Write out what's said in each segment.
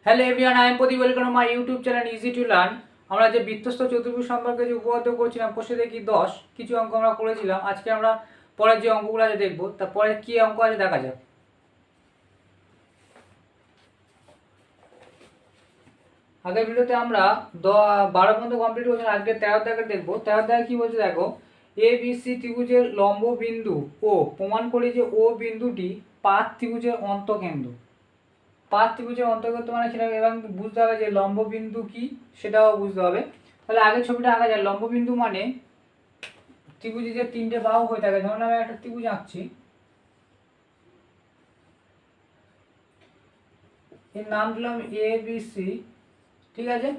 Hello everyone, I am Pradeep. Welcome my YouTube channel easy to learn. আমরা যে বৃত্তস্থ চতুর্ভুজ সম্পর্কে যে উপপাদ্য করছিলাম কোষে দেখি 10 কিছু অঙ্ক আমরা করেছিলাম। আজকে আমরা পরের যে অঙ্কগুলো আছে দেখবো। তারপরে কি অঙ্ক আছে দেখা যাক। আগের ভিডিওতে আমরা 12 পর্যন্ত কমপ্লিট করছিলাম, আজকে 13 দাগে দেখবো। 13 দাগে কি বলছে দেখো, এ বি সি ত্রিভুজের লম্ব বিন্দু ও প্রমাণ করি যে ও বিন্দুটি পাদ ত্রিভুজের অন্তঃকেন্দ্র। পাদ ত্রিভুজের অন্তর্গত মানে সেটা এবং বুঝতে হবে যে লম্ব বিন্দু কি সেটাও বুঝতে হবে। তাহলে আগে ছবিটা আঁকা যায়। লম্ব বিন্দু মানে ত্রিভুজে যে তিনটে বাহু হয়ে থাকে, ধরুন আমি একটা ত্রিভুজ আঁকছি, এর নাম দিলাম এ বি সি। ঠিক আছে,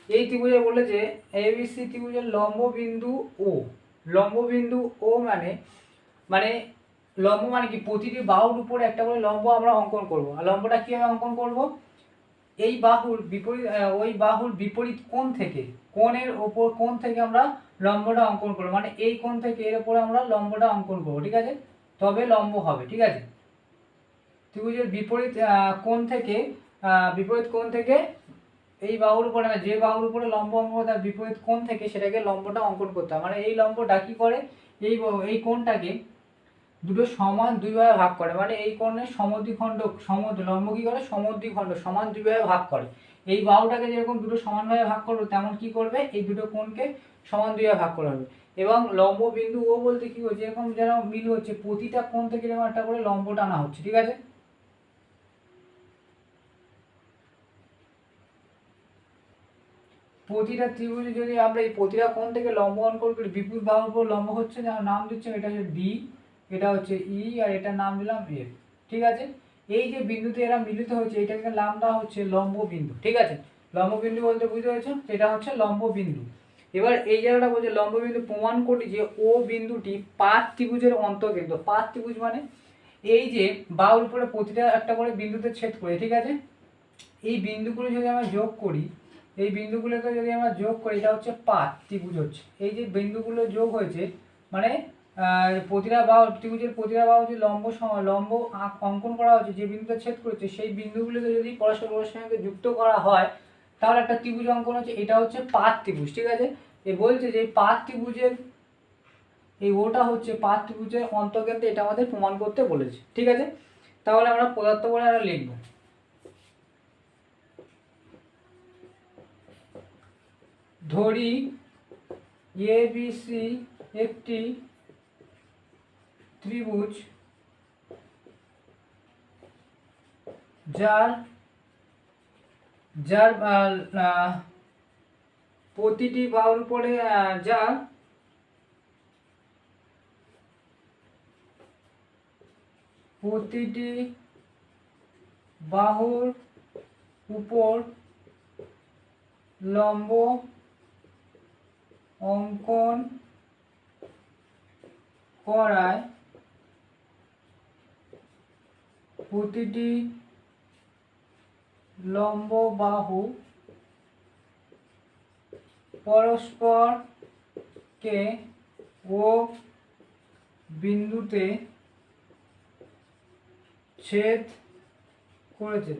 এই ত্রিভুজে বলে যে এ বি সি ত্রিভুজের লম্ব বিন্দু ও। লম্ব বিন্দু ও মানে মানে লম্ব মানে কি, প্রতিটি বাহুর উপরে একটা করে লম্ব আমরা অঙ্কন করব। আর লম্বটা কীভাবে অঙ্কন করব, এই বাহুর বিপরীত ওই বাহুর বিপরীত কোণ থেকে, কোণের ওপর কোণ থেকে আমরা লম্বটা অঙ্কন করবো। মানে এই কোণ থেকে এর উপরে আমরা লম্বটা অঙ্কন করবো। ঠিক আছে, তবে লম্ব হবে। ঠিক আছে, ত্রিভুজের বিপরীত কোণ থেকে এই বাহুর উপরে, যে বাহুর উপরে লম্ব অঙ্কন তার বিপরীত কোণ থেকে সেটাকে লম্বটা অঙ্কন করতে হবে। মানে এই লম্বটা কি করে, এই কোণটাকে দুটো সমান দুই ভাগে ভাগ করে। মানে এই কোণের সমদ্বিখণ্ড লম্ব কি করে, সমদ্বিখণ্ড সমান দুই ভাগে ভাগ করে। এই বাহুটাকে যেরকম দুটো সমান ভাগে ভাগ করবে, তেমন কি করবে, এই দুটো কোণকে সমান দুই ভাগে ভাগ করা হবে। এবং লম্ব বিন্দু ও বলতে কি হচ্ছে, এরকম যেন মিল হচ্ছে, প্রতিটা কোণ থেকে যেরকম একটা করে লম্ব টানা হচ্ছে। ঠিক আছে, প্রতিটা ত্রিভুজে যদি আমরা এই প্রতিটা কোণ থেকে লম্ব অঙ্কন করি, বিপরীত বাহুর উপর লম্ব হচ্ছে, যার নাম দিচ্ছে এটা হচ্ছে ডি, এটা হচ্ছে ই, আর এটার নাম দিলাম এফ। ঠিক আছে, এই যে বিন্দুতে এরা মিলিত হচ্ছে এটাকে নাম দেওয়া হচ্ছে লম্ব বিন্দু। ঠিক আছে, লম্ব বিন্দু বলতে বুঝতে পেরেছো, এটা হচ্ছে লম্ব বিন্দু। এবার এই জায়গাটা বলছে লম্ব বিন্দু প্রমাণ করি যে ও বিন্দুটি পাদ ত্রিভুজের অন্তর্কেন্দ্র। পাদ ত্রিভুজ মানে এই যে বাহুর উপরে প্রতিটা একটা করে বিন্দুতে ছেদ করে। ঠিক আছে, এই বিন্দুগুলো যদি আমরা যোগ করি, এই বিন্দুগুলোকে যদি আমরা যোগ করি, এটা হচ্ছে পাদ ত্রিভুজ হচ্ছে। এই যে বিন্দুগুলো যোগ হয়েছে মানে প্রতিটা বাহু, ত্রিভুজের প্রতিটা বাহু যে লম্ব অঙ্কন করা হচ্ছে, যে বিন্দুতে ছেদ করেছে সেই বিন্দুগুলোকে যদি পরস্পরের সঙ্গে যুক্ত করা হয় তাহলে একটা ত্রিভুজ অঙ্কন হচ্ছে। এটা হচ্ছে পাদ ত্রিভুজ। ঠিক আছে, এ বলছে যে পাদ ত্রিভুজের এই ওটা হচ্ছে পাদ ত্রিভুজের অন্তর্কেন্দ্র, এটা আমাদের প্রমাণ করতে বলেছে। ঠিক আছে, তাহলে আমরা পদার্থ বলে আমরা লিখবো। ধরি এ বি সি একটি ত্রিভুজ যার যার প্রতিটি বাহুর উপরে যার প্রতিটি বাহুর উপর লম্ব অঙ্কন করায় প্রতিটি লম্ব বাহু পরস্পরকে ও বিন্দুতে ছেদ করেছে।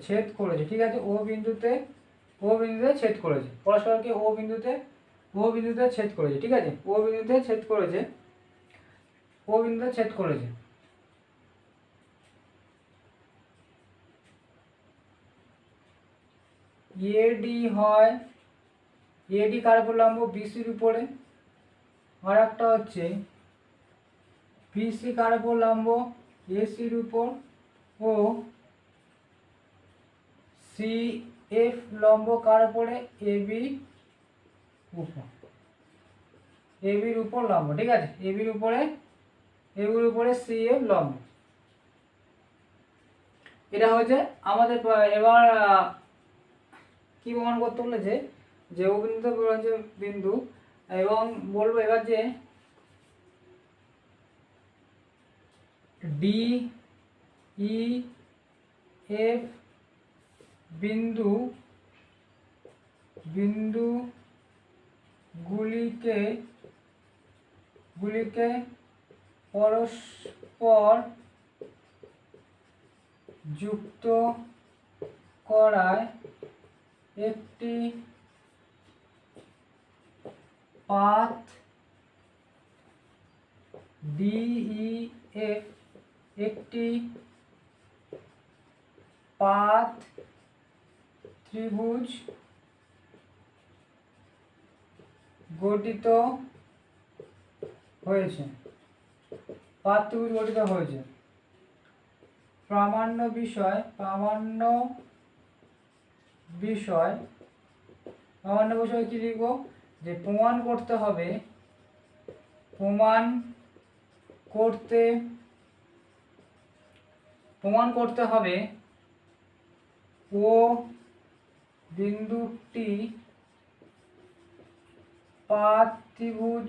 ঠিক আছে, ও বিন্দুতে ছেদ করেছে, পরস্পরকে ও বিন্দুতে ছেদ করেছে। ঠিক আছে, ও বিন্দুতে ছেদ করেছে। এডি হয়, এডি কার উপর লম্ব, বিসির উপরে। আর একটা হচ্ছে বিসি কার উপর লম্ব, এসির উপর। ও সি এফ লম্ব কার উপরে, এবির উপর লম্ব। ঠিক আছে, এবির উপরে সি এফ লম্ব। এটা হচ্ছে আমাদের। এবার কি প্রমাণ করতে বলেছে, যে ও বিন্দুতে হচ্ছে বিন্দু, এবং বলবো এবার যে ডি ই এফ গুলিকে পরস্পর যুক্ত করায় একটি পাথ DEF একটি পাথ ত্রিভুজ গঠিত হয়েছে, পাথ ত্রিভুজ গঠিত হয়েছে। প্রামাণ্য বিষয় কি লিখব, যে প্রমাণ করতে হবে, ও বিন্দুটি পাথ ত্রিভুজ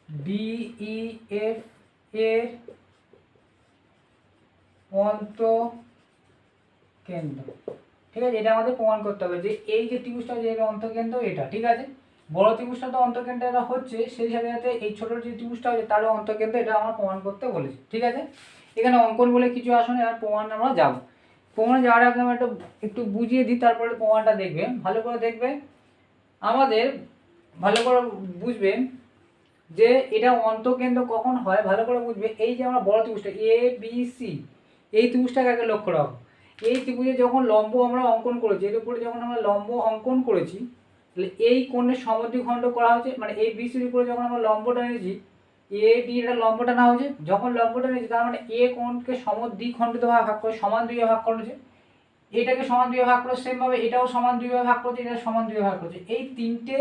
DEF এর অন্তকেন্দ্র। ঠিক আছে, এটা আমাদের প্রমাণ করতে হবে যে এই যে ত্রিভুজটা যে অন্তকেন্দ্র এটা। ঠিক আছে, বড় ত্রিভুজটা তো অন্তকেন্দ্র এটা হচ্ছে, সেই সাথে সাথে এই ছোট যে ত্রিভুজটা হচ্ছে তারও অন্তকেন্দ্র, এটা আমরা প্রমাণ করতে বলেছি। ঠিক আছে, এখানে অঙ্কন বলে কিছু আসে না, আর প্রমাণ আমরা যাব। প্রমাণে যাওয়ার আগে আমরা একটু বুঝিয়ে দিই, তারপরে প্রমাণটা দেখবে, ভালো করে দেখবে, আমাদের ভালো করে বুঝবে যে এটা অন্তকেন্দ্র কখন হয়। ভালো করে বুঝবে, এই যে আমরা বড় ত্রিভুজটা ABC, এই ত্রিভুজটাকে আগে লক্ষ্য রাখো। এই ত্রিভুজে যখন লম্ব আমরা অঙ্কন করেছি, এর উপরে যখন আমরা লম্ব অঙ্কন করেছি, তাহলে এই কোণের সমদ্বিখণ্ড করা হয়েছে, মানে এই BCর উপরে যখন আমরা লম্বটা এনেছি, AB এটা লম্বটা না হয়েছে, যখন লম্বটা নিয়েছি তার মানে এ কোণকে সমদ্বিখণ্ডিত ভাগ করে সমান দুইভাবে ভাগ করেছে, এটাকে সমান দুইভাবে ভাগ করে, সেমভাবে এটাও সমান দুইভাবে ভাগ করছে, এটা সমান দুইভাবে ভাগ করছে। এই তিনটে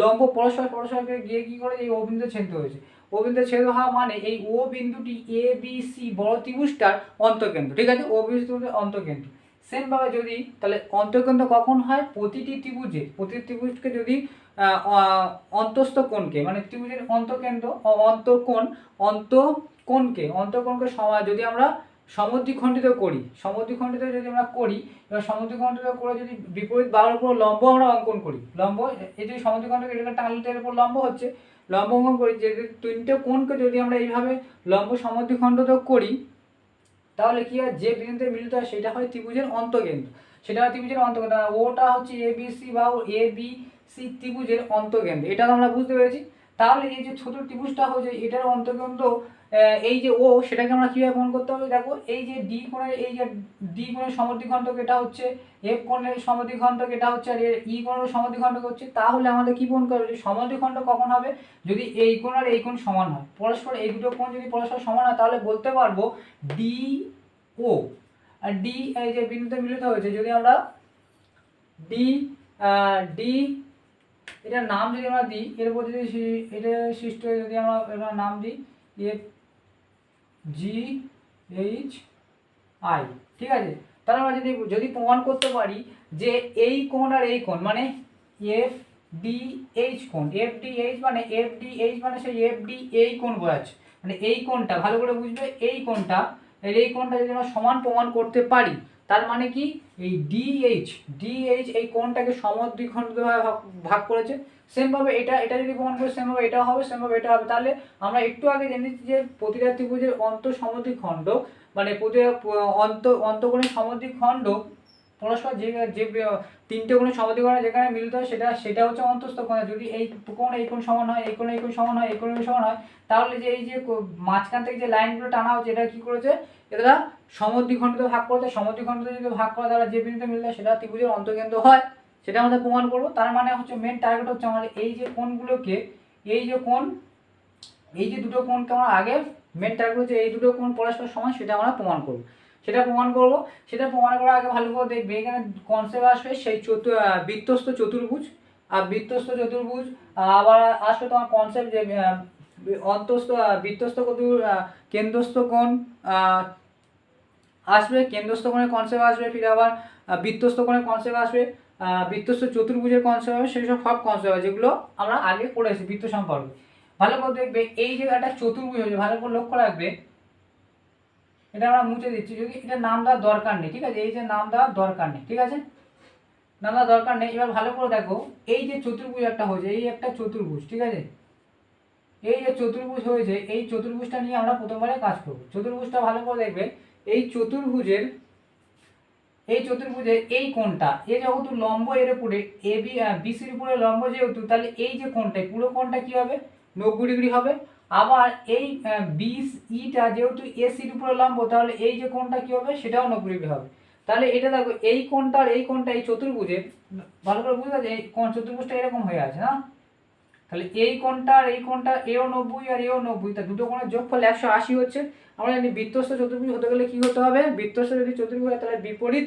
লম্ব পরস্পরকে গিয়ে কি করে এই ও বিন্দু ছেদ হয়েছে। ও বিন্দু ছেদ হওয়া মানে এই ও বিন্দুটি ABC বড় ত্রিভুজটার অন্তকেন্দ্র। ঠিক আছে, ও বিন্দুর অন্তকেন্দ্র। সেমভাবে যদি তাহলে অন্তকেন্দ্র কখন হয়, প্রতিটি ত্রিভুজকে যদি অন্তস্থ কোণকে, মানে ত্রিভুজের অন্তকেন্দ্র অন্তকোণকে যদি আমরা সমদ্বিখণ্ডিত যদি আমরা করি, এবার সমদ্বিখণ্ডিত করে যদি বিপরীত বাহুর উপর লম্ব আমরা অঙ্কন করি, লম্ব এই যে সমদ্বিখণ্ডকে এটাকে টানলে এর উপর লম্ব হচ্ছে, লম্ব অঙ্কন করি, যে তিনটে কোণকে যদি আমরা এইভাবে লম্ব সমদ্বিখণ্ডিত করি, তাহলে কি হয়, যে বিন্দুতে মিলিত হয় সেটা হয় ত্রিভুজের অন্তকেন্দ্র, ওটা হচ্ছে ABC বা ABC ত্রিভুজের অন্তকেন্দ্র। এটা আমরা বুঝতে পেরেছি। তাহলে এই যে ছোট ত্রিভুজটা হচ্ছে এটার অন্তকেন্দ্র, এই যে ও, সেটাকে আমরা কিভাবে প্রমাণ করতে হবে, দেখো এই যে ডি কোণের সমদ্বিখণ্ডক এটা হচ্ছে, এফ কোণের সমদ্বিখণ্ডক এটা হচ্ছে, আর এর ই কোণের সমদ্বিখণ্ডক হচ্ছে। তাহলে আমাদের কি প্রমাণ করবে, যে সমদ্বিখণ্ডক কখন হবে, যদি এই কোণ আর এই কোণ সমান হয়, পরস্পর এই দুটো কোণ যদি পরস্পর সমান হয়, তাহলে বলতে পারবো DO আর ডি এই যে বিন্দুতে মিলিত হয়েছে, যদি আমরা ডি এটার নাম যদি আমরা দিই, এর উপর যদি এটা সৃষ্ট হয়ে যদি আমরা এটার নাম দিই FGHI। ঠিক আছে, তাহলে আমরা যদি প্রমাণ করতে পারি যে এই কোণ আর এই কোণ মানে FDH কোণ, FDH মানে সেই FD এই কোণ বোঝাচ্ছে, মানে এই কোণটা ভালো করে বুঝবে, এই কোণটা যদি আমরা সমান প্রমাণ করতে পারি, তার মানে কি এই DH এই কোণটাকে সমদ্বিখণ্ডিতভাবে ভাগ করেছে। সেমভাবে এটা যদি প্রমাণ করি, সেমভাবে এটা হবে, তাহলে আমরা একটু আগে জেনেছি যে প্রতিটা ত্রিভুজের সমদ্বিখণ্ড, মানে প্রতিটা অন্তকোণের সমদ্বিখণ্ড পরস্পর যে তিনটে কোণের সমদ্বিখণ্ড যেখানে মিলিত হয় সেটা হচ্ছে অন্তস্থ কোণ। যদি এই কোণ সমান হয়, এই কোণ সমান হয়, এই কোণ সমান হয়, তাহলে যে এই যে মাঝখান থেকে যে লাইনগুলো টানা হচ্ছে, এটা কি করেছে, এটা সমদ্বিখণ্ডিত ভাগ করতে, সমদ্বিখণ্ডিত যদি ভাগ করা, তাহলে যে বিন্দুতে মিললে সেটা ত্রিভুজের অন্তকেন্দ্র হয়, সেটা আমাদের প্রমাণ করবো। তার মানে হচ্ছে মেন টার্গেট হচ্ছে আমাদের এই যে কোণগুলোকে, এই যে দুটো কোণকে আমরা আগে মেন টার্গেট হচ্ছে এই দুটো কোণ পরস্পর সমান, সেটা আমরা প্রমাণ করবো। সেটা প্রমাণ করার আগে ভালো করে দেখবে, এখানে কনসেপ্ট আসবে সেই বৃত্তস্থ চতুর্ভুজ, আর বৃত্তস্থ চতুর্ভুজ আবার আসবে তোমার কনসেপ্ট যে বৃত্তস্থ কেন্দ্রস্থ কোণ আসবে, কেন্দ্রস্থ কোণের কনসেপ্ট আসবে, ফিরে আবার বৃত্তস্থ কোণের কনসেপ্ট আসবে, বৃত্তস্থ চতুর্ভুজের কনসেপ্ট হবে, সেই সব কনসেপ্ট হবে যেগুলো আমরা আগে পড়েছি বৃত্ত সম্পর্কে। ভালো করে দেখবে, এই যে একটা চতুর্ভুজ হয়েছে, ভালো করে লক্ষ্য রাখবে, এটা আমরা মুছে দিচ্ছি, যদি এটা নাম দেওয়ার দরকার নেই। ঠিক আছে, এই যে নাম দেওয়ার দরকার নেই, ঠিক আছে, নাম দেওয়ার দরকার নেই। এবার ভালো করে দেখো, এই যে চতুর্ভুজ একটা হয়েছে, এই একটা চতুর্ভুজ, ঠিক আছে, এই যে চতুর্ভুজ হয়েছে, এই চতুর্ভুজটা নিয়ে আমরা প্রথমবারে কাজ করব। চতুর্ভুজটা ভালো করে দেখবে, এই চতুর্ভুজের এই কোণটা এ যেহেতু লম্ব এর উপরে এ বি বিসির উপরে লম্ব যেহেতু, তাহলে এই যে কোণটা পুরো কোণটা কি হবে 90 ডিগ্রি হবে। আবার এই বিস ইটা যেহেতু এসির উপরে লম্ব, তাহলে এই যে কোণটা কি হবে সেটাও 90 ডিগ্রি হবে। তাহলে এটা দেখো এই কোণটা আর এই কোণটা এই চতুর্ভুজের, ভালো করে বুঝতে পারছো, এই কোণ চতুর্ভুজটা এরকম হয়ে আছে না, তাহলে এই কোণটা আর এই কোণটা এও 90 আর এও 90, তা দুটো কোণের যোগফল 180 হচ্ছে। আমরা জানি বৃত্তস্থ চতুর্ভুজ হতে গেলে কি হতে হবে, বৃত্তস্থ যদি চতুর্ভুজ হয় তাহলে বিপরীত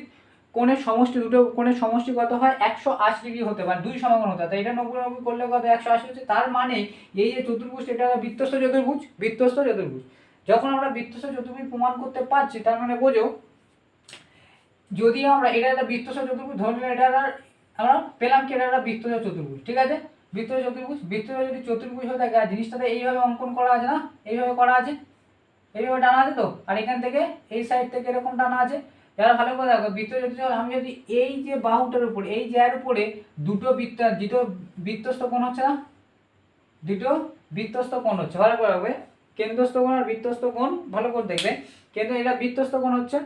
কোণের সমষ্টি, দুটো কোণের সমষ্টি কত হয় 180 ডিগ্রি হতে পারে, দুই সমাকোণ হতে হয়। তাই এটা 90 করলে কত 180 হচ্ছে। তার মানে এই যে চতুর্ভুজ এটা বৃত্তস্থ চতুর্ভুজ, বৃত্তস্থ চতুর্ভুজ। যখন আমরা বৃত্তস্থ চতুর্ভুজ প্রমাণ করতে পারছি, তার মানে বোঝো যদি আমরা এটা একটা বৃত্তস্থ চতুর্ভুজ ধরে নিলাম, এটা আমরা পেলাম কি এটা একটা বৃত্তস্থ চতুর্ভুজ, ঠিক আছে। বৃত্তস্থ চতুর্ভুজ, বৃত্তস্থ যদি চতুর্ভুজ হয়ে থাকে আর জিনিসটাতে এইভাবে অঙ্কন করা আছে না, এইভাবে করা আছে, এইভাবে টানা আছে তো, আর এখান থেকে এই সাইড থেকে এরকম টানা আছে। যারা ভালো করে দেখো বৃত্তস্থ চতুর্ভুজ, আমি যদি এই যে বাহুটার উপরে এই যে এর উপরে দুটো বৃত্তস্থ কোণ হচ্ছে না, দুটো বৃত্তস্থ কোণ হচ্ছে, ভালো করে দেখবে কেন্দ্রস্থ কোণ আর বৃত্তস্থ কোণ, ভালো করে দেখবে কিন্তু এটা বৃত্তস্থ কোণ হচ্ছে।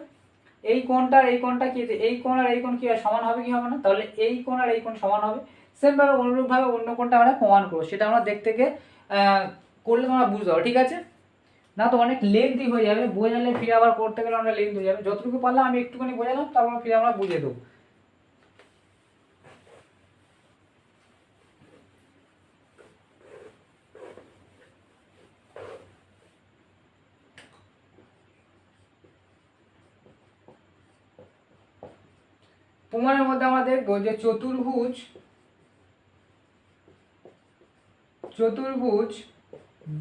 এই কোণটা আর এই কোণটা কি, এই কোণ আর এই কোণ কি সমান হবে কি হবে না, তাহলে এই কোণ আর এই কোণ সমান হবে। সেম ভাবে অনুরূপভাবে অন্য কোণটা আমরা প্রমাণ করবো, সেটা আমরা দেখতে গিয়ে করলে তোমরা বুঝতে পারো, ঠিক আছে। না তো অনেক লেন্থি হয়ে যাবে, বোঝালে ফিরে আবার করতে গেলে অনেক লেন্থ হয়ে যাবে। যতটুকু পারলাম আমি একটুখানি বোঝালাম, তারপর ফিরে আমরা বুঝিয়ে দেবো। প্রমাণের মধ্যে আমরা দেখবো যে চতুর্ভুজ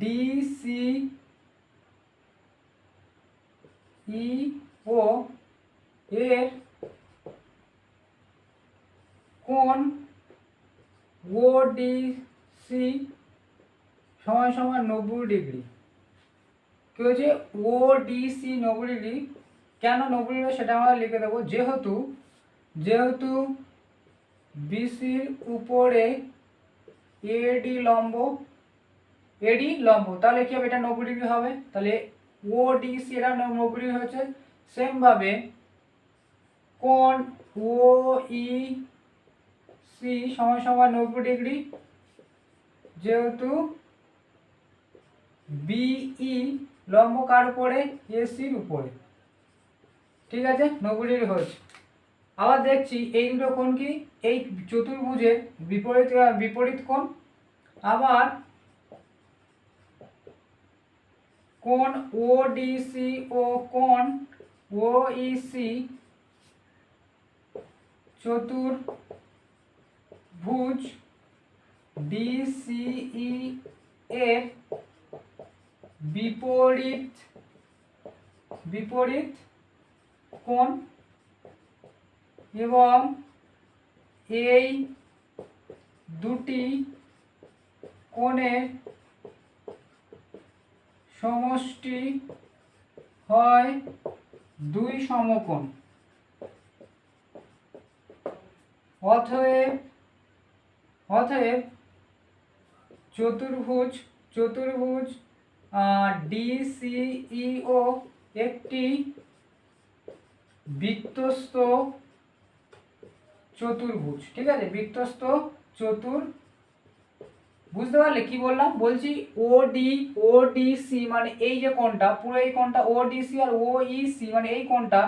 ডিসি ই ও এর কোণ ওডিসি সমান সমান 90 ডিগ্রি। কি হচ্ছে ওডিসি 90 ডিগ্রি, কেন 90 ডিগ্রি সেটা আমরা লিখে দেবো। যেহেতু বিসির উপরে এডি লম্ব, তাহলে কি হবে এটা 90 ডিগ্রি হবে, তাহলে ওডিসি এটা 90 ডিগ্রি হচ্ছে। সেম ভাবে কোণ ওইসি সমান সমান 90 ডিগ্রি, যেহেতু বিই লম্ব কার উপরে, এসির উপরে, ঠিক আছে 90 ডিগ্রি হচ্ছে। আবার দেখছি এই দুটো কোণ কি, এই চতুর্ভুজের বিপরীত কোণ। আবার কোণ ওডিসি ও কোণ ওইসি চতুর্ভুজ ডিসিই এর বিপরীত কোণ, এবং এই দুটি কোণের সমষ্টি হয় দুই সমকোণ। অতএব চতুর্ভুজ ডিসিইও একটি বৃত্তস্থ চতুর্ভুজ, ঠিক আছে, বৃত্তস্থ বুঝতে পারলে কি বললাম, বলছি ওডিসি মানে এই যে কোণটা, পুরো এই কোণটা ওডিসি, আর ওইসি মানে এই কোণটা,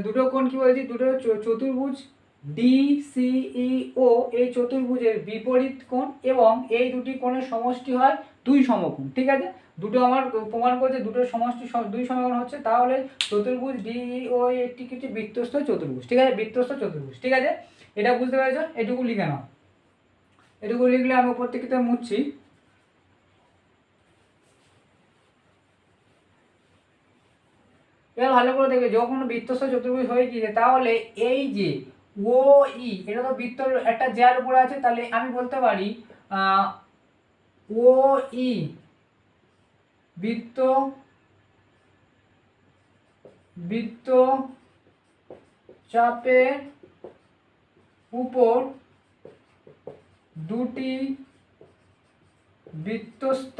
দুটো কোণ কি বলছি, দুটো চতুর্ভুজ ডিসিইও এই চতুর্ভুজের বিপরীত কোণ, এবং এই দুটি কোণের সমষ্টি হয় দুই সমকোণ, ঠিক আছে। দুটো আমার প্রমাণ করছে দুটোর সমষ্টি দুই সমকোণ হচ্ছে, তাহলে চতুর্ভুজ ডিইও একটি কিছু বৃত্তস্থ চতুর্ভুজ, ঠিক আছে, বৃত্তস্থ চতুর্ভুজ, ঠিক আছে। এটা বুঝতে পেরেছো, এটুকু লিখে নাও। এটুকু লিখলে আমি উপর থেকে মুছছি। এবার ভালো করে দেখবে যখন বৃত্তস্থ চতুর্ভুজ হয়ে গিয়েছে, তাহলে এই যে ও ই এটা তো বৃত্তর একটা জ্যার উপরে আছে, তাহলে আমি বলতে পারি ও ই বৃত্ত চাপের উপর দুটি বৃত্তস্থ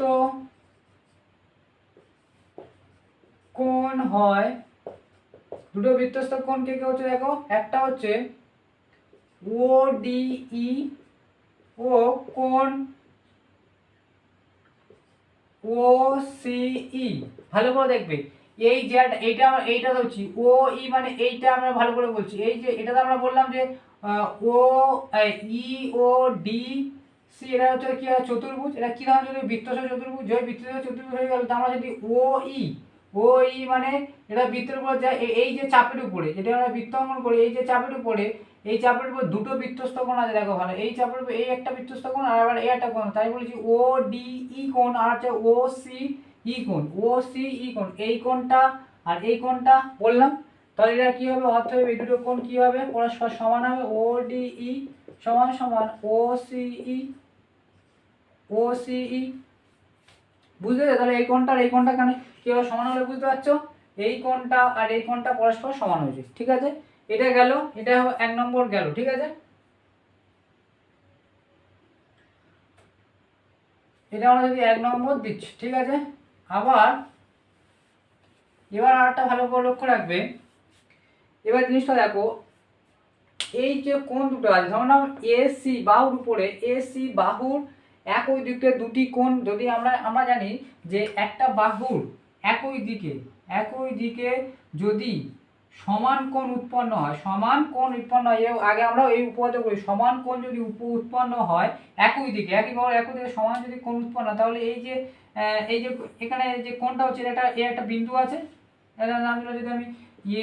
কোণ হয় দুটো বৃত্তস্থ কোণ কে কে হচ্ছে দেখো, একটা হচ্ছে ও ডি ই ও কোণ ও সি ই। ভালো করে দেখবে, এই যে এইটা হচ্ছে ও ই, মানে এইটা আমরা ভালো করে বলছি, এই যে এটা তো আমরা বললাম যে ও ই ও ডি সি, এটা হচ্ছে কি চতুর্ভুজ। এটা কি ধরনের বৃত্তস্থ চতুর্ভুজ? যদি বৃত্তস্থ চতুর্ভুজ হয়ে গেল, আমরা যদি ও ই মানে এটা বৃত্তের উপর যায়, এই যে চাপের উপরে যেটা আমরা বৃত্ত অঙ্কন করি, এই যে চাপের উপরে, এই চাপের উপর দুটো বৃত্তস্থ কোণ আছে দেখো ভালো, এই চাপের উপর এই একটা বৃত্তস্থ কোণ আর আবার এই একটা কোণ, তাই বলেছি ও ডি ই কোণ আর হচ্ছে ও সি ই কোণ। ও সি ই কোণ, এই কোণটা আর এই কোণটা বললাম, তাহলে এটা কি হবে? অর্থ হবে এই দুটো কোণ কি হবে? পরস্পর সমান হবে। ও ডি ই সমান সমান ও সি ই, ও সি ই। বুঝতে পেরেছো? তাহলে এই কোণটা আর এই কোণটা কেন কিভাবে সমান হলে বুঝতে পারছো? এই কোণটা আর এই কোণটা পরস্পর সমান হয়েছে, ঠিক আছে? এটা গেল, এটা 1 নম্বর গেল, ঠিক আছে? এটা আমরা যদি 1 নম্বর দিচ্ছি, ঠিক আছে? আবার এবার আরেকটা ভালো করে লক্ষ্য রাখবে, এবার জিনিসটা দেখো, এই যে কোণ দুটো আছে, ধরো না এ সি বাহুর উপরে, এ সি বাহুর একই দিকে দুটি কোণ, যদি আমরা জানি যে একটা বাহুর একই দিকে যদি সমান কোণ উৎপন্ন হয়, সমান কোণ উৎপন্ন হয়, আগে আমরা এই উপপাদ্য করি, সমান কোণ যদি উৎপন্ন হয় একই দিকে, একই বাহুর একই দিকে সমান যদি কোণ উৎপন্ন হয়, তাহলে এই যে এখানে যে কোণটা হচ্ছে, এটা একটা বিন্দু আছে, এটার নাম দিল যদি আমি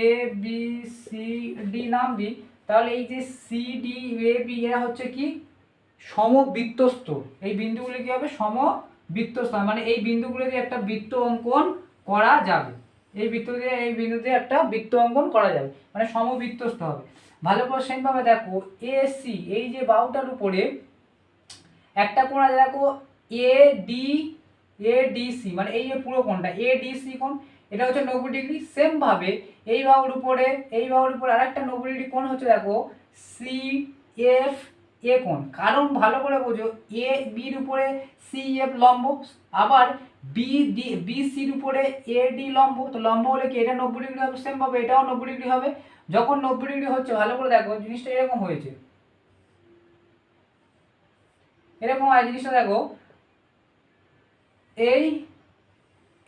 এ বি সি ডি নাম দিই, তাহলে এই যে সি ডি এ বি এরা হচ্ছে কি সমবৃত্তস্থ। এই বিন্দুগুলি কি হবে? সমবৃত্তস্থ, মানে এই বিন্দুগুলো দিয়ে একটা বৃত্ত অঙ্কন করা যাবে, এই বিন্দুতে একটা বৃত্ত অঙ্কন করা যাবে, মানে সমবৃত্তস্থ হবে। ভালো করে সেমভাবে দেখো, এ সি এই যে বাহুটার উপরে একটা কোণ আছে দেখো, এ ডি সি, মানে এই যে পুরো কোণটা এ ডি সি কোণ, এটা হচ্ছে 90 ডিগ্রি। সেম ভাবে এই বাহুর উপরে আরেকটা 90 ডিগ্রি কোণ হচ্ছে দেখো সি এফ এ কোণ। কারণ ভালো করে বোঝো, এ বির উপরে সি এফ লম্ব, আবার বি সির উপরে এ ডি লম্ব, তো লম্ব হলে কি এটা 90 ডিগ্রি হবে, সেম ভাবে এটাও 90 ডিগ্রি হবে। যখন 90 ডিগ্রি হচ্ছে, ভালো করে দেখো জিনিসটা এরকম হয়েছে, এরকম হয় জিনিসটা দেখো,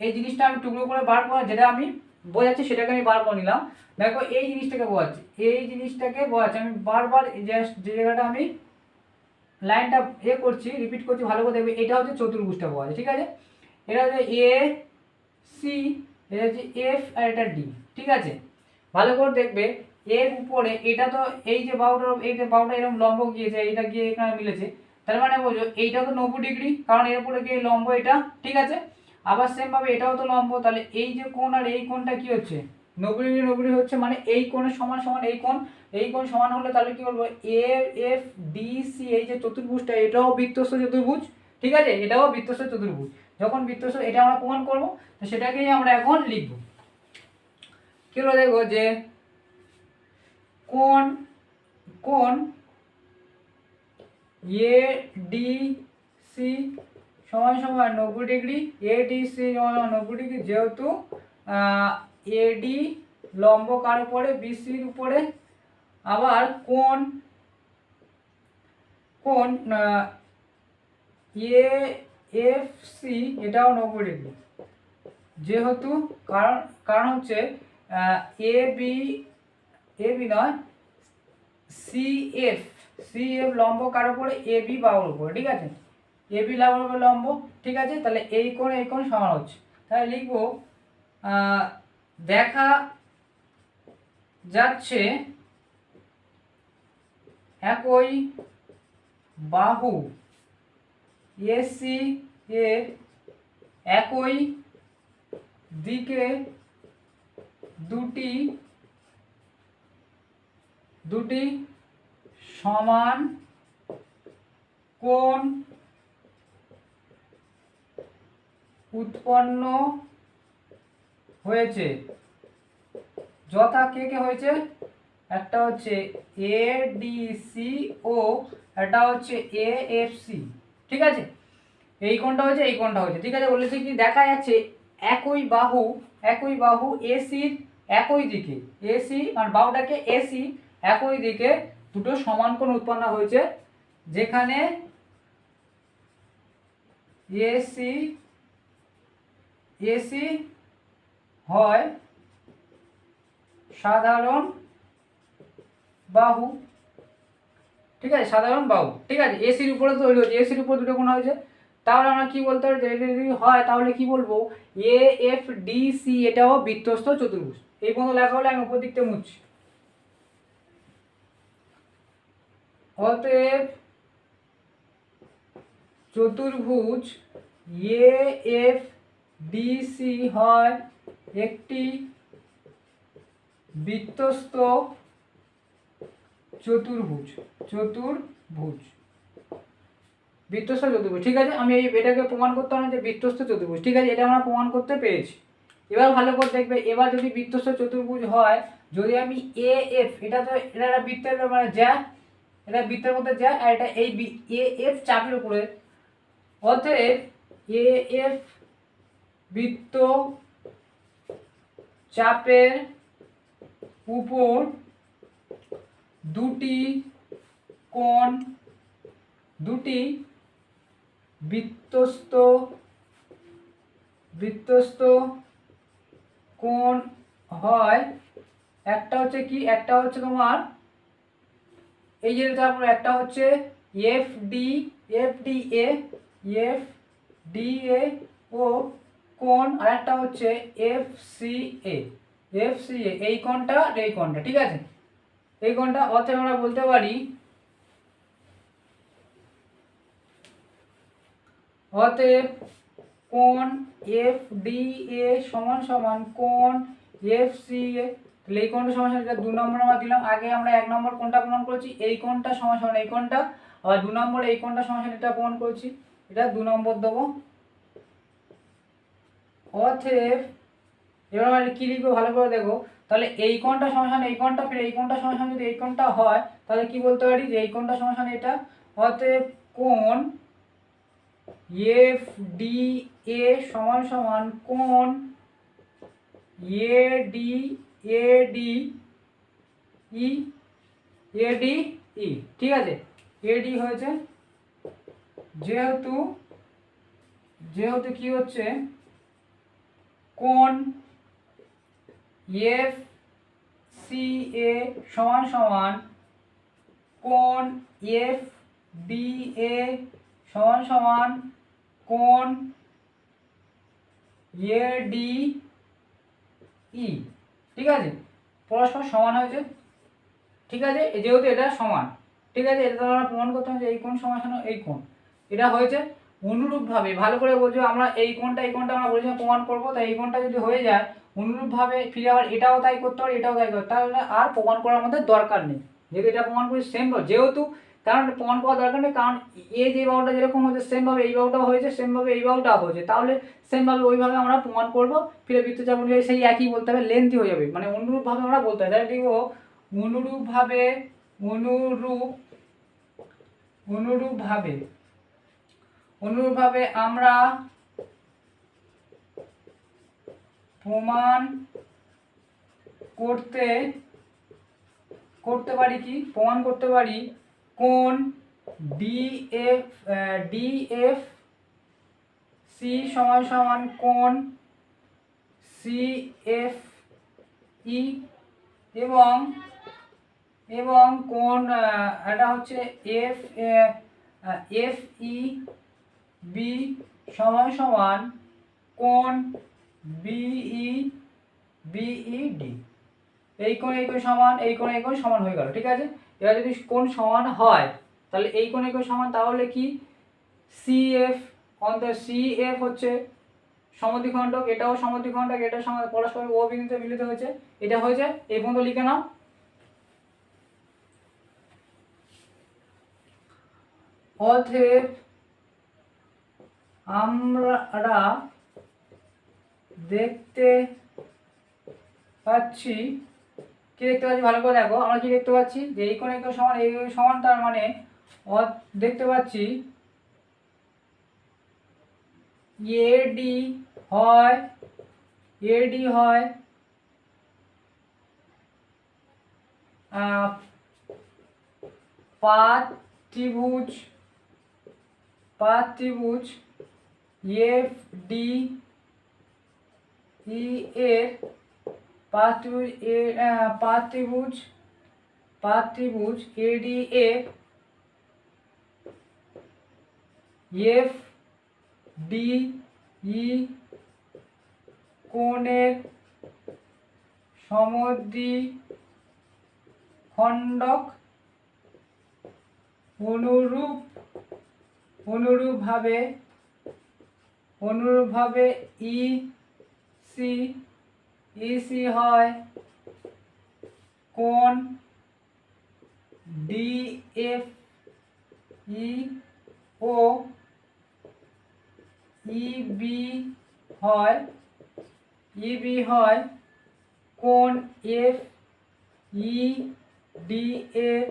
এই জিনিসটা আমি টুকরো করে বার করে, যেটা আমি বোঝাচ্ছি সেটাকে আমি বার করে নিলাম। দেখো এই জিনিসটাকে বোঝাচ্ছি, আমি বারবার যে জায়গাটা আমি লাইনটা করছি, রিপিট করছি, ভালো করে দেখবে, এটা হচ্ছে চতুর্ভুজটা বোঝাচ্ছে, ঠিক আছে? এটা হচ্ছে এ সি, এটা হচ্ছে এফ আর এটা ডি, ঠিক আছে? ভালো করে দেখবে, এর উপরে এটা তো এই যে বাহুটা এরকম লম্ব গিয়েছে, এটা গিয়ে এখানে মিলেছে, তার মানে বোঝো এইটা তো 90 ডিগ্রি, কারণ এর উপরে গিয়ে লম্ব এটা, ঠিক আছে? আবার সেম ভাবে এটাও তো লম্ব, তাহলে এই যে কোণ আর এই কোণটা কি হচ্ছে? 90 ডিগ্রি হচ্ছে, মানে এই কোণের সমান সমান এই কোণ সমান হলে তাহলে কি বলবো? এ এফ ডি সি, এই যে চতুর্ভুজটা এটাও বৃত্তস্থ চতুর্ভুজ, ঠিক আছে? এটাও বৃত্তস্থ চতুর্ভুজ। যখন বৃত্তস্থ, এটা আমরা প্রমাণ করবো, তো সেটাকেই আমরা এখন লিখব। কি হলো দেখো, যে কোণ এ ডি সি সমান সমান 90 ডিগ্রি, এ ডি সি সমান 90 ডিগ্রি, যেহেতু এ ডি লম্ব কার উপরে? বিসির উপরে। আবার কোণ এ এফ সি এটাও 90 ডিগ্রি, যেহেতু কারণ হচ্ছে এ বি নয়, সি এফ লম্ব কার উপরে? এ বি বাহুর উপরে, ঠিক আছে? এ বি বাহুর উপরে লম্ব, ঠিক আছে? তাহলে এই কোণ সমান হচ্ছে, তাহলে লিখবো দেখা যাচ্ছে একই বাহু এসি এর একই দিকে দুটি সমান কোণ উৎপন্ন হয়েছে, যথা কে হয়েছে? একটা হচ্ছে এ ডি সি ও একটা হচ্ছে এ এফ সি, ঠিক আছে? এই কোণটা হচ্ছে, ঠিক আছে? বলেছে কি দেখা যাচ্ছে একই বাহু এসির একই দিকে এসি মানে বাহুটাকে এসি একই দিকে দুটো সমান কোণ উৎপন্ন হয়েছে, যেখানে এসি এসি হয় সাধারণ বাহু। ঠিক আছে, সাধারণ বাহু। ঠিক আছে, এসির উপরে তৈরি হয়েছে, এসির উপর দুটো কোণ হয়েছে। তাহলে আমরা কি বলতে পারি, যদি হয় তাহলে কি বলবো, এ এফ ডি সি এটাও বৃত্তস্থ চতুর্ভুজ। এই পর্যন্ত লেখা হলে আমি উপর দিকটা মুছছি। অতএব চতুর্ভুজ এ এফ ডি সি হয় একটি বৃত্তস্থ চতুর্ভুজ। বৃত্তস্থ চতুর্ভুজ। ঠিক আছে, আমি এটাকে প্রমাণ করতে পারলাম যে বৃত্তস্থ চতুর্ভুজ। ঠিক আছে, এটা আমরা প্রমাণ করতে পেরেছি। এবার ভালো করে দেখবে, এবার যদি বৃত্তস্থ চতুর্ভুজ হয়, যদি আমি এ এফ, এটা তো এটা একটা বৃত্তের মানে যা, এটা বৃত্তের মধ্যে যা, আর এটা এই এ এফ চাপের উপরে, অতএব এ এফ বৃত্ত চাপের উপর দুটি কোণ, দুটি বৃত্তস্থ কোণ হয়। একটা হচ্ছে কি, একটা হচ্ছে তোমার এই যে তারপর একটা হচ্ছে এফ ডি এ ও কোণ, আর একটা হচ্ছে এফ সি এ এই কোণটা আর এই কোণটা। ঠিক আছে, এই কোণটা, অতএব আমরা বলতে পারি, অতএব কোণ এফ ডি এ সমান সমান কোণ এফ সি এ। তাহলে এই কোণটা সমান সমান, এটা 2 নম্বর আমরা দিলাম। আগে আমরা 1 নম্বর কোণটা প্রমাণ করেছি, এই কোণটা সমান সমান এই কোণটা, আবার 2 নম্বর এই কোণটা সমান সমান এটা প্রমাণ করেছি, এটা 2 নম্বর দেবো। অতএব এবার আমরা কি লিখবো ভালো করে দেখো, তাহলে এই কোণটা সমান সমান এই কোণটা, ফিরে এই কোণটা সমান সমান যদি এই কোণটা হয়, তাহলে কি বলতে পারি যে এই কোণটা সমান সমান এটা। অতএব কোণ এফ ডি এ সমান সমান কোণ এ ডি ই ঠিক আছে, এডি হয়েছে, যেহেতু কি হচ্ছে কোণ এফ সি এ সমান সমান কোণ এফ ডি এ সমান সমান কোণ এ ডি ই। ঠিক আছে, পরস্পর সমান হয়েছে। ঠিক আছে, যেহেতু এটা সমান, ঠিক আছে, এটা আমরা প্রমাণ করতে হবে যে এই কোণ সমান সমান এই কোণ, এটা হয়েছে। অনুরূপভাবে ভালো করে বলছো, আমরা এই কোণটা আমরা বলেছিলাম প্রমাণ করবো, তাই এই কোণটা যদি হয়ে যায়, অনুরূপভাবে ফিরে আবার এটাও তাই করতে পারি, এটাও তাই করতে, তাহলে আর প্রমাণ করার মধ্যে দরকার নেই, যেহেতু এটা প্রমাণ করি সেম, যেহেতু কারণ প্রমাণ করার দরকার নেই, কারণ যে বাহুটা যেরকম হয়েছে সেমভাবে এই বাহুটাও হয়েছে, সেমভাবে এই বাহুটাও হয়েছে, তাহলে সেমভাবে ওইভাবে আমরা প্রমাণ করবো। ফিরে বৃত্তচাপ অনুযায়ী সেই একই বলতে হবে, লেন্থই হয়ে যাবে, মানে অনুরূপভাবে আমরা বলতে হবে, তাহলে লিখবো অনুরূপভাবে আমরা প্রমাণ করতে পারি, কি প্রমাণ করতে পারি, কোণ ডিএফ সি সমান সমান কোণ সিএফ ই, এবং কোণ এটা হচ্ছে এফ ই বি সমান সমান কোণ বিইডি। এই কোণ সমান, এই কোণ সমান হয়ে গেল। ঠিক আছে, এবার যদি কোণ সমান হয়, তাহলে এই কোণ সমান, তাহলে কি সিএফ সিএফ হচ্ছে সমদ্বিখণ্ডক, এটাও সমদ্বিখণ্ডক, এটার সঙ্গে পরস্পর ও বিন্দুতে মিলিত হয়েছে, এটা হয়েছে। এই পর্যন্ত লিখে নাও। অতএব আমরা দেখতে পাচ্ছি, কি দেখতে পাচ্ছি ভালো করে দেখো, আমরা কি দেখতে পাচ্ছি যে এই কোণ সমান, এই সমান, তার মানে দেখতে পাচ্ছি এডি হয় পাদ ত্রিভুজ এফ ডি ই এর পাদ ত্রিভুজ এডি এর এফ ডি ই কোণের সমদ্বিখণ্ডক অনুরূপভাবে ইসি হয় কোণ ডিএফ ই ও ইবি হয় কোণ এফ ই ডি এর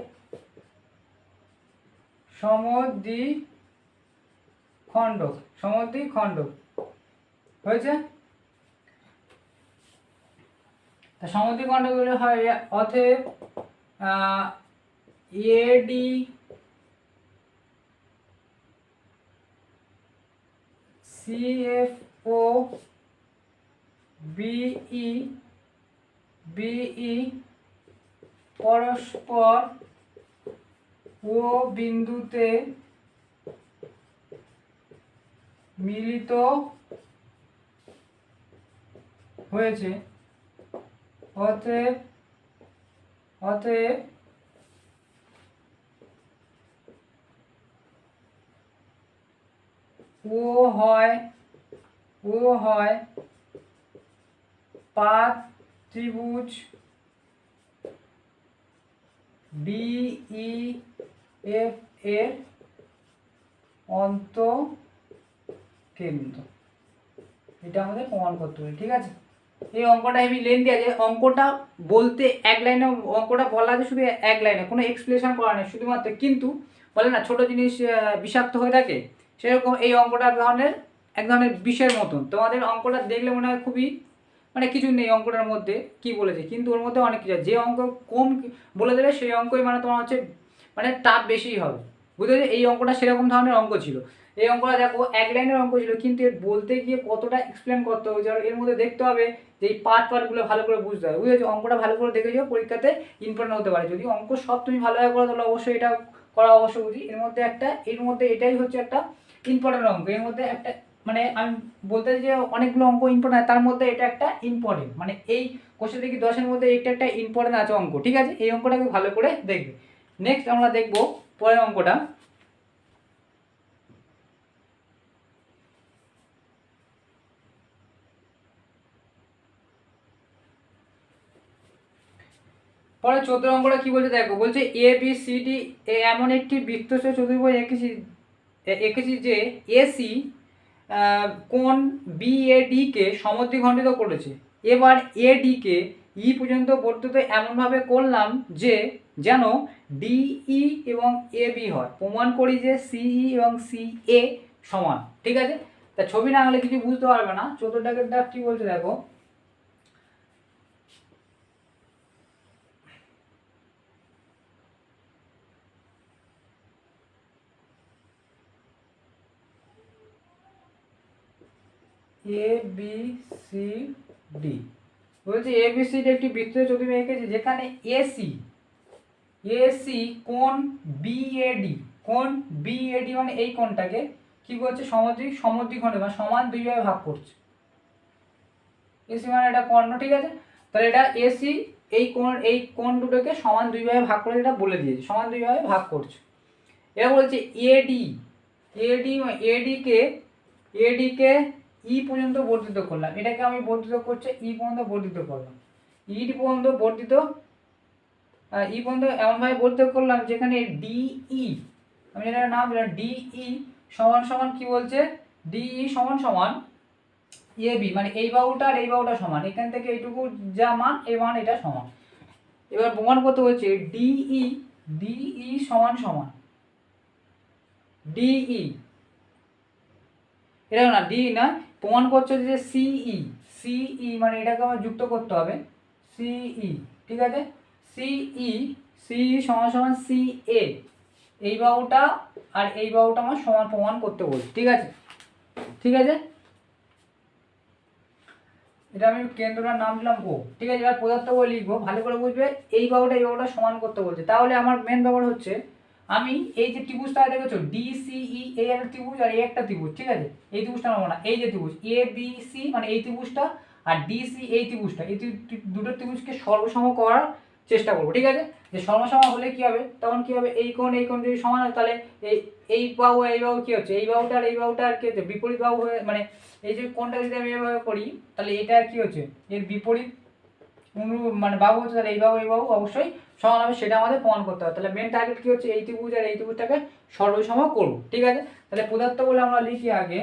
সমদ্বিখণ্ডক হয়েছে। তা সমদ্বিখণ্ডকগুলো হয় অতএব এডি সিএফও বিই পরস্পর ও বিন্দুতে মিলিত হয়েছে। অতএব ও হয় পাদ ত্রিভুজ ডিইএফ এর অন্তঃকেন্দ্র। এটা আমাদের প্রমাণ করতে হবে, ঠিক আছে। এই অঙ্কটা হেভি লেন্থি আছে। অঙ্কটা বলতে এক লাইনে, অঙ্কটা বলা আছে শুধু এক লাইনে, কোনো এক্সপ্লেনেশন করা নেই, শুধুমাত্র কিন্তু বলে না ছোট জিনিস বিষাক্ত হয়ে থাকে, সেরকম এই অঙ্কটা এক ধরনের বিষের মতন। তোমাদের অঙ্কটা দেখলে মনে হয় খুবই মানে কিছু নেই অঙ্কটার মধ্যে কি বলেছে, কিন্তু ওর মধ্যে অনেক কিছু আছে। যে অঙ্ক কম বলে দেবে সেই অঙ্কই মানে তোমার হচ্ছে মানে টাফ বেশিই হবে, বুঝতে পারছো। এই অঙ্কটা সেরকম ধরনের অঙ্ক ছিল। এই অঙ্কটা দেখো এক লাইনের অঙ্ক ছিল, কিন্তু এর বলতে গিয়ে কতটা এক্সপ্লেন করতে হবে, আর এর মধ্যে দেখতে হবে যে এই পার্টগুলো ভালো করে বুঝতে হবে, বুঝেছো। অঙ্কটা ভালো করে দেখে যাও, পরীক্ষাতে ইম্পর্টেন্ট হতে পারে। যদি অঙ্ক সব তুমি ভালোভাবে করো তাহলে অবশ্যই এটা করা অবশ্যই বুঝি। এর মধ্যে এটাই হচ্ছে একটা ইম্পর্টেন্ট অঙ্ক। এর মধ্যে একটা মানে আমি বলতে চাই যে অনেকগুলো অঙ্ক ইম্পর্টেন্ট, তার মধ্যে এটা একটা ইম্পর্টেন্ট, মানে এই কোশ্চেন থেকে 10-এর মধ্যে এটা একটা ইম্পর্টেন্ট আছে অঙ্ক, ঠিক আছে। এই অঙ্কটাকে ভালো করে দেখবে। নেক্সট আমরা দেখবো পরের অঙ্কটা। পরে 14 অঙ্কটা কি বলছে দেখো, বলছে এ বি সি ডি এমন একটি বৃত্তস্থ চতুর্ভুজ এঁকেছি যে এসি কোণ বিএডি কে সমদ্বিখণ্ডিত করেছে। এবার এডি কে ই পর্যন্ত বর্ধিত এমনভাবে করলাম যে যেন ডিই এবং এ বি হয়। প্রমাণ করি যে সিই এবং সিএ সমান, ঠিক আছে। তা ছবি না আঁকলে কিছু বুঝতে পারবে না। 14 দাগের দাগ কি বলছে দেখো, এ বি সি ডি বলছে এ বি সি ডি একটি বৃত্তীয় চতুর্ভুজ এঁকেছে যেখানে এসি কোণ বিএডি মানে এই কোণটাকে কি করছে সমদ্বিখণ্ডক মানে সমান দুইভাবে ভাগ করছে। এসি মানে এটা কর্ণ, ঠিক আছে। তাহলে এটা এসি এই কোণ দুটোকে সমান দুইভাবে ভাগ করে এটা বলে দিয়েছে, সমান দুইভাবে ভাগ করছে। এবার বলছে এডি কে ই পর্যন্ত বর্ধিত করলাম। এটাকে আমি বর্ধিত করছে ই পর্যন্ত বর্ধিত করলাম। ই পর্যন্ত এমনভাবে বর্ধিত করলাম যেখানে ডিই, আমি এটার নাম দিলাম ডিই সমান সমান কি বলছে, ডিই সমান সমান এ বি মানে এই বাহুটা আর এই বাহুটা সমান, এখান থেকে এইটুকু যা মান এই মান এটা সমান। এবার প্রমাণ করতে হচ্ছে ডিই সমান সমান ডিই, এটা না ডিই না, প্রমাণ করছে যে সিই মানে এটাকে আমার যুক্ত করতে হবে সিই, ঠিক আছে। সিই, সিই সমান সমান সি এ, এই বাহুটা আর এই বাহুটা আমার সমান প্রমাণ করতে বলছি। ঠিক আছে, ঠিক আছে, এটা আমি কেন্দ্রটার নাম দিলাম ও। ঠিক আছে, এবার পদার্থ বলে লিখবো, ভালো করে বুঝবে। এই বাহুটা সমান করতে বলছে, তাহলে আমার মেন ব্যাপার হচ্ছে আমি এই যে ত্রিভুজটা দেখেছো ডিসিই, এই একটা ত্রিভুজ আর এই একটা ত্রিভুজ, ঠিক আছে, এই ত্রিভুজটা নেবো না, এই যে ত্রিভুজ এ বি সি মানে এই ত্রিভুজটা আর ডিসি এই ত্রিভুজটা, এই দুটো ত্রিভুজকে সর্বসম করার চেষ্টা করবো। ঠিক আছে, যে সর্বসম হলে কি হবে, তখন কি হবে, এই কোণ যদি সমান হয় তাহলে এই এই বাহু কি হচ্ছে, এই বাহুটা আর কি হচ্ছে বিপরীত বাহু হয়ে, মানে এই যে কোণটা যদি আমি এভাবে করি তাহলে এটা কি হচ্ছে এর বিপরীত মানে বাহু হচ্ছে, তাহলে এই বাহু অবশ্যই সমান হবে, সেটা আমাদের প্রমাণ করতে হবে। তাহলে মেন টার্গেট কি হচ্ছে, এই ত্রিভুজ আর এই ত্রিভুজটাকে সর্বসম করব। ঠিক আছে, তাহলে পদার্থ বলে আমরা লিখি আগে,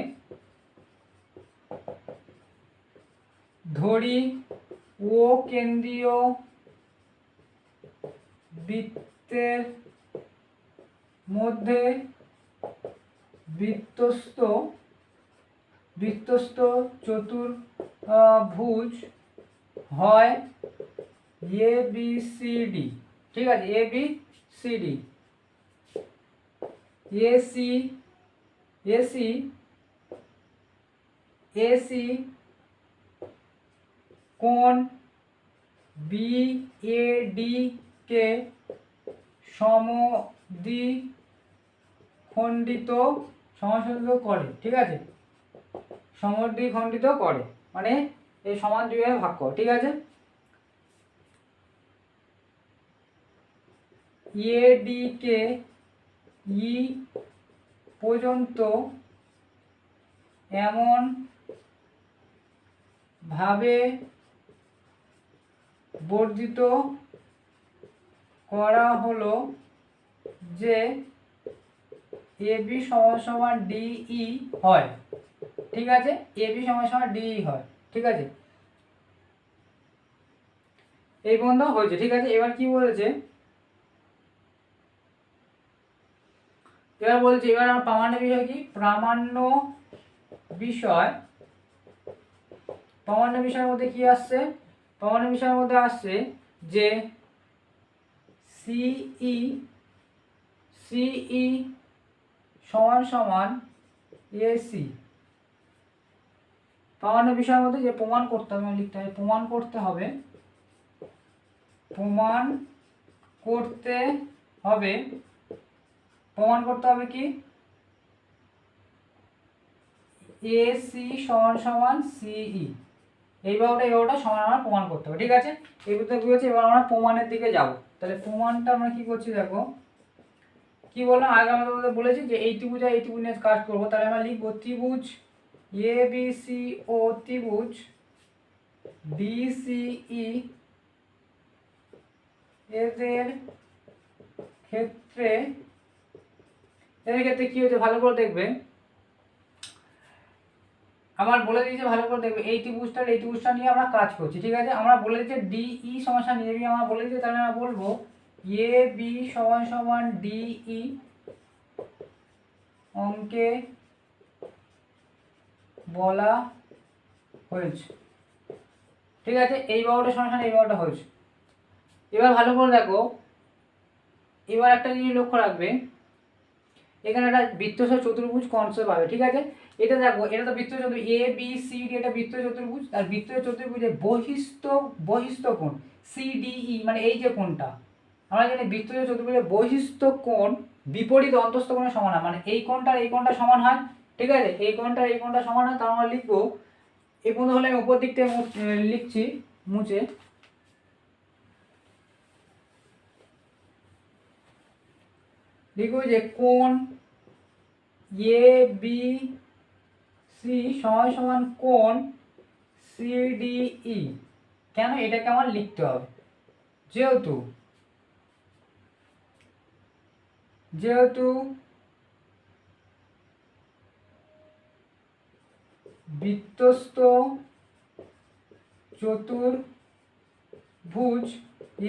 ধরি ও কেন্দ্রীয় বৃত্তের মধ্যে বৃত্তস্থ চতুর্ভুজ হয় এ বি সি ডি। ঠিক আছে, A B C D, AC AC AC কোণ বিএডি কে সমদ্বিখণ্ডিত করে। ঠিক আছে, সমদ্বিখণ্ডিত করে মানে এই সমান দুইভাবে ভাগ করে। ঠিক আছে, এডি কে ই পর্যন্ত এমন ভাবে বর্ধিত করা হলো যে এবি সমান সমান ডিই হয়। ঠিক আছে, এবি সমান সমান ডিই হয়। ঠিক আছে, এই পর্যন্ত হয়েছে। ঠিক আছে, এবার কি বলেছে, এবার বলছে এবার আমার প্রামাণ্য বিষয় কি, প্রামাণ্য বিষয়ের মধ্যে কি আসছে, প্রামাণ্য বিষয়ের মধ্যে আসছে যে সিই সমান সমান এসি। প্রামাণ্য বিষয়ের মধ্যে যে প্রমাণ করতে হবে লিখতে হবে, প্রমাণ করতে হবে কি এসি সমান সমান সিই, এই বাহুটা সমান আমরা প্রমাণ করতে হবে। ঠিক আছে, এই বুঝতে বুঝেছি। এবার আমরা প্রমাণের দিকে যাব। তাহলে প্রমাণটা আমরা কি করছি দেখো, কি বললাম আগে আমরা তোমাদের বলেছি যে এই ত্রিভুজ আর এই ত্রিভুজ নিয়ে কাজ করবো। তাহলে আমরা লিখবো ত্রিভুজ এ বি সি ও ত্রিভুজ ডিসিই এদের ক্ষেত্রে কি হচ্ছে ভালো করে দেখবে, আমার বলে দিয়েছে ভালো করে দেখবে, এই ত্রিভুজটা নিয়ে আমরা কাজ করছি। ঠিক আছে, আমরা বলে দিয়েছে ডিই সমান এ বি আমরা বলে দিয়েছে, তাহলে আমরা বলবো এ বি সমান সমান ডিই অঙ্কে বলা হয়েছে। ঠিক আছে, এই বাহুটা সমান এই বাহুটা হয়েছে। এবার ভালো করে দেখো, এবার একটা জিনিস লক্ষ্য রাখবে, এখানে একটা বৃত্তসহ চতুর্ভুজ কনসেপ্ট পাবে। ঠিক আছে, এটা দেখো, এটা তো বৃত্ত চতুর্ভুজ এ বি সি ডি, এটা বৃত্ত চতুর্ভুজ, আর বৃত্ত চতুর্ভুজের বহিস্থ কোণ সিডিই মানে এই যে কোণটা, আমরা জানি বৃত্ত চতুর্ভুজের বহিস্থ কোণ বিপরীত অন্তস্থ কোণের সমান হয়, মানে এই কোণটা সমান হয়। ঠিক আছে, এই কোণটা সমান হয়, তার আমরা লিখবো, এই পর্যন্ত হলে আমি উপর দিক থেকে লিখছি মুছে, লিখবো যে কোণ এ বি সি সমান সমান কোণ সিডিই। কেন এটাকে আমার লিখতে হবে, যেহেতু বৃত্তস্থ চতুর্ভুজ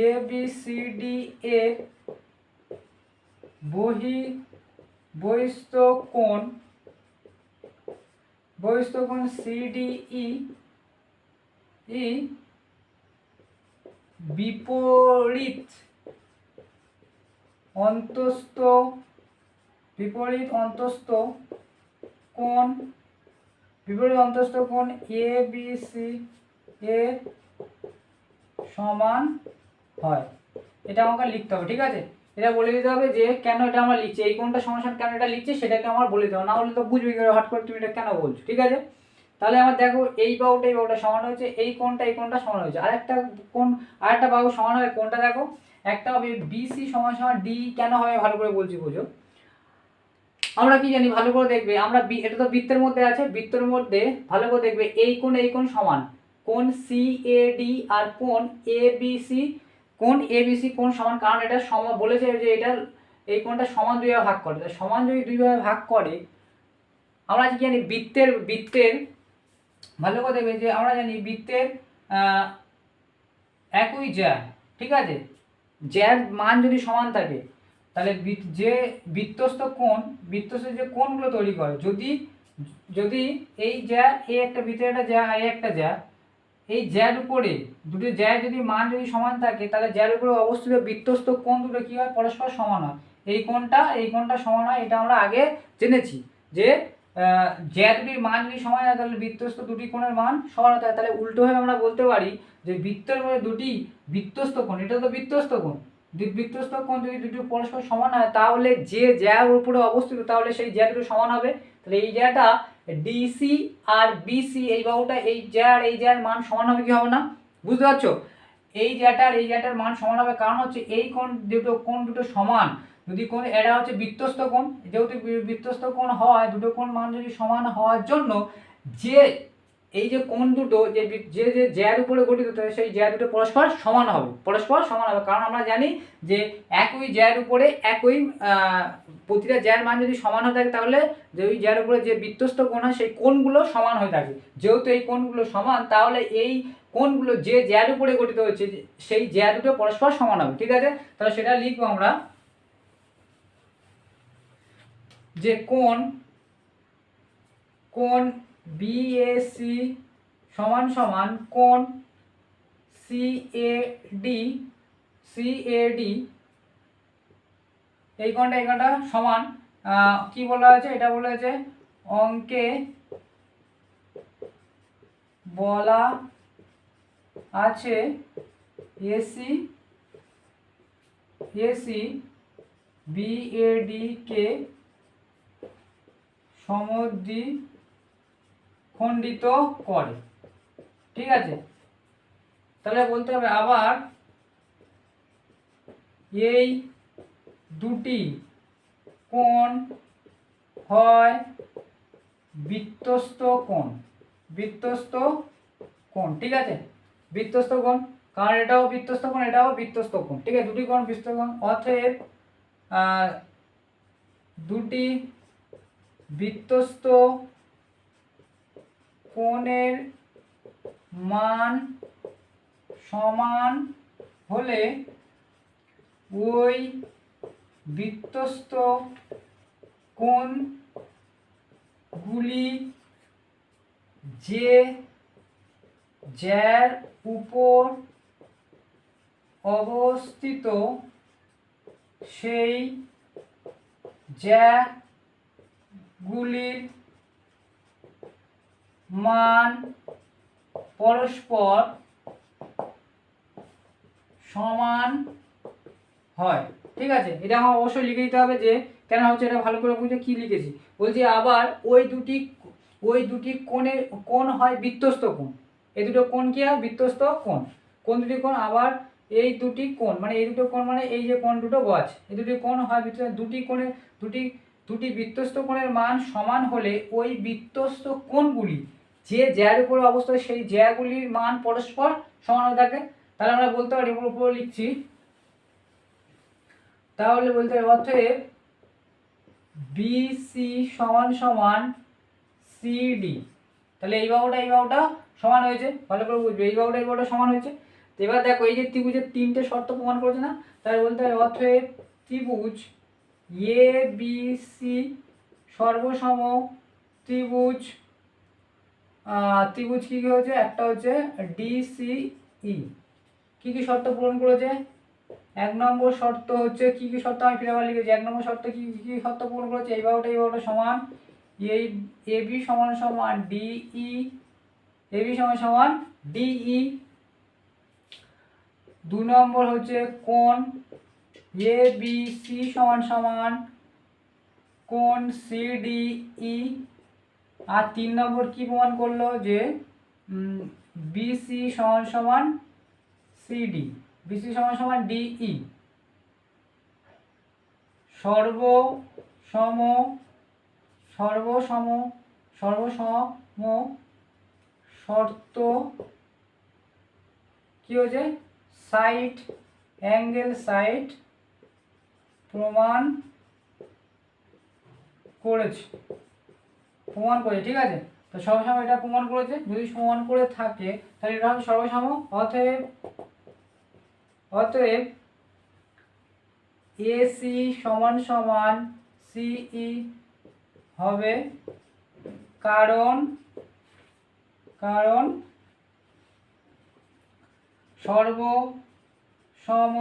এ বি সি ডি এর বহিস্থ কোণ সিডিই বিপরীত অন্তস্থ কোণ এ বি সি এর সমান হয়। এটা আমাকে লিখতে হবে, ঠিক আছে। এটা বলে দিতে হবে যে কেন এটা আমরা লিখছি, এই কোণটা সমান কেন এটা লিখছি সেটাকে আমার বলে দিতে হবে, না হলে তো বুঝবি হট করে তুমি এটা কেন বলছো, ঠিক আছে। তাহলে আমার দেখো এই বাহুটা সমান হয়েছে, এই কোণটা সমান হয়েছে, আরেকটা বাহু সমান হবে, কোনটা দেখো একটা হবে বিসি সমান সমান ডি। কেন হবে ভালো করে বলছি বুঝো। আমরা কি জানি ভালো করে দেখবে, আমরা এটা তো বৃত্তের মধ্যে আছে, বৃত্তের মধ্যে ভালো করে দেখবে এই কোণ সমান, কোণ সিএডি আর কোণ এবিসি, কোণ সমান, কারণ এটা সমান বলেছে যে এটা এই কোণটা সমান দুই ভাগে ভাগ করে। সমান যদি দুই ভাগে ভাগ করে, আমরা কি জানি বৃত্তের ভালো করে দেখবে যে আমরা জানি বৃত্তের একই জ্যা, ঠিক আছে, জ্যার মান যদি সমান থাকে তাহলে যে বৃত্তস্থ যে কোণগুলো তৈরি করে, যদি এই জ্যা এই একটা বৃত্তের একটা জ্যা এই একটা জ্যা, এই জ্যার উপরে দুটো জ্যার যদি মান যদি সমান থাকে তাহলে জ্যার উপরে অবস্থিত বৃত্তস্থ কোণ দুটো কি হয়, পরস্পর সমান হয়। এই কোণটা সমান হয়, এটা আমরা আগে জেনেছি যে জ্যা দুটির মান যদি সমান হয় তাহলে বৃত্তস্থ দুটি কোণের মান সমান হতে হয়। তাহলে উল্টোভাবে আমরা বলতে পারি যে বৃত্তের মধ্যে দুটি বৃত্তস্থ কোণ, এটা তো বৃত্তস্থ কোণ, বৃত্তস্থ কোণ যদি দুটি পরস্পর সমান হয় তাহলে যে জ্যার উপরে অবস্থিত তাহলে সেই জ্যা দুটো সমান হবে। তাহলে এই জ্যাটা ডিসি আর বিসি, এই বাহুটা এই জ্যার মান সমান হবে কি হবে না, বুঝতে পারছো। এই জ্যাটার মান সমান হবে, কারণ হচ্ছে এই কোণ দুটো সমান, যদি কোণ এটা হচ্ছে বৃত্তস্থ কোণ, যেহেতু বৃত্তস্থ কোণ হয় দুটো কোণ মান যদি সমান হওয়ার জন্য যে এই যে কোণ দুটো যে জ্যার উপরে গঠিত সেই জ্যা দুটো পরস্পর সমান হবে, কারণ আমরা জানি যে একই জ্যার উপরে একই প্রতিটা জ্যার মান যদি সমান হয়ে থাকে তাহলে যে ওই জ্যার উপরে যে বৃত্তস্থ কোণ হয় সেই কোণগুলো সমান হয়ে থাকে। যেহেতু এই কোণগুলো সমান তাহলে এই কোণগুলো যে জ্যার উপরে গঠিত হচ্ছে সেই জ্যা দুটো পরস্পর সমান হবে, ঠিক আছে। তাহলে সেটা লিখবো আমরা যে কোণ বিএসি সমান সমান কোণ সিএডি এই কোণটা সমান কি বলা হয়েছে, এটা বলা হয়েছে অঙ্কে বলা আছে এসি বিএডি কে সমদ্বিখণ্ডিত করে, ঠিক আছে। তাহলে বলতে হবে আবার এই দুটি কোণ হয় বৃত্তস্থ কোণ, ঠিক আছে, বৃত্তস্থ কোণ, কারণ এটাও বৃত্তস্থ কোণ এটাও বৃত্তস্থ কোণ, ঠিক আছে, দুটি কোণ বৃত্তস্থ কোণ। অতএব দুটি বৃত্তস্থ কোণের মান সমান হলে ওই বৃত্তস্থ কোণগুলি যে জ্যার উপর অবস্থিত সেই জ্যাগুলির মান পরস্পর সমান হয়, ঠিক আছে। এটা আমার অবশ্যই লিখে দিতে হবে যে কেন হচ্ছে, এটা ভালো করে বুঝে কি লিখেছি। বলছি আবার ওই দুটি কোণ হয় বৃত্তস্থ কোণ, এই দুটো কোণ কি হয় বৃত্তস্থ কোণ দুটি কোণ, আবার এই দুটি কোণ মানে এই দুটো কোণ মানে এই যে কোণ দুটো গছ, এই দুটি কোণ হয় দুটি বৃত্তস্থ কোণের মান সমান হলে ওই বৃত্তস্থ কোণগুলি যে জ্যার উপরে অবস্থিত সেই জ্যাগুলির মান পরস্পর সমান হয়ে থাকে। তাহলে আমরা বলতে পারি উপরে লিখছি, তাহলে বলতে হবে অতএব বিসি সমান সমান সিডি। তাহলে এই বাহুটা সমান হয়েছে, ভালো করে বুঝবে, এই বাহুটা সমান হয়েছে। তো এবার দেখো এই যে ত্রিভুজের তিনটে শর্ত প্রমাণ করেছে না, তাই বলতে হবে অতএব ত্রিভুজ এ বি সি সর্বসম ত্রিভুজ কি হয়েছে, একটা হচ্ছে ডিসিই, কি কি শর্ত পূরণ করেছে? 1 নম্বর শর্ত হচ্ছে কি কি শর্ত আমি ফিরে আবার লিখেছি। 1 নম্বর শর্ত কি কি শর্ত পূরণ করেছে? এই বাহুটা সমান, এই এবি সমান সমান ডিই, এবি সমান সমান ডিই। 2 নম্বর হচ্ছে কোণ এ বি সি সমান সমান কোণ সিডিই। আর 3 নম্বর কি প্রমাণ করলো? যে বিসি সমান সমান সিডি, বিসি সমান সমান ডিই। সর্বসম সর্বসম সর্বসম শর্ত কি হচ্ছে? সাইড অ্যাঙ্গেল সাইড প্রমাণ করেছে, ঠিক আছে। তো সর্বসম এটা প্রমাণ করেছে। যদি প্রমাণ করে থাকে তাহলে এটা হবে সর্বসম। অতএব এসি সমান সমান সিই হবে, কারণ সর্বসম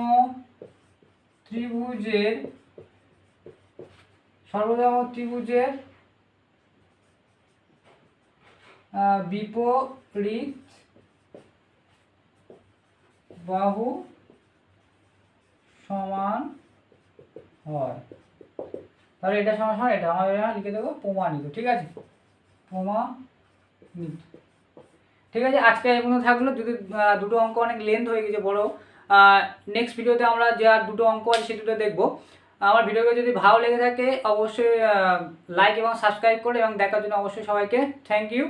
ত্রিভুজের বিপরীত বাহু সমান হয়। তাহলে এটা সমান সমান এটা আমাদের লিখে দেবো প্রমাণিত। ঠিক আছে, প্রমাণিত। ঠিক আছে, আজকে এই পর্যন্ত থাকলো। যদি দুটো অঙ্ক অনেক লেন্থ হয়ে গেছে বড়, নেক্সট ভিডিওতে আমরা যে আর দুটো অঙ্ক আছে সে দুটো দেখবো। আমার ভিডিওকে যদি ভালো লেগে থাকে অবশ্যই লাইক এবং সাবস্ক্রাইব করে এবং দেখার জন্য অবশ্যই সবাইকে থ্যাংক ইউ।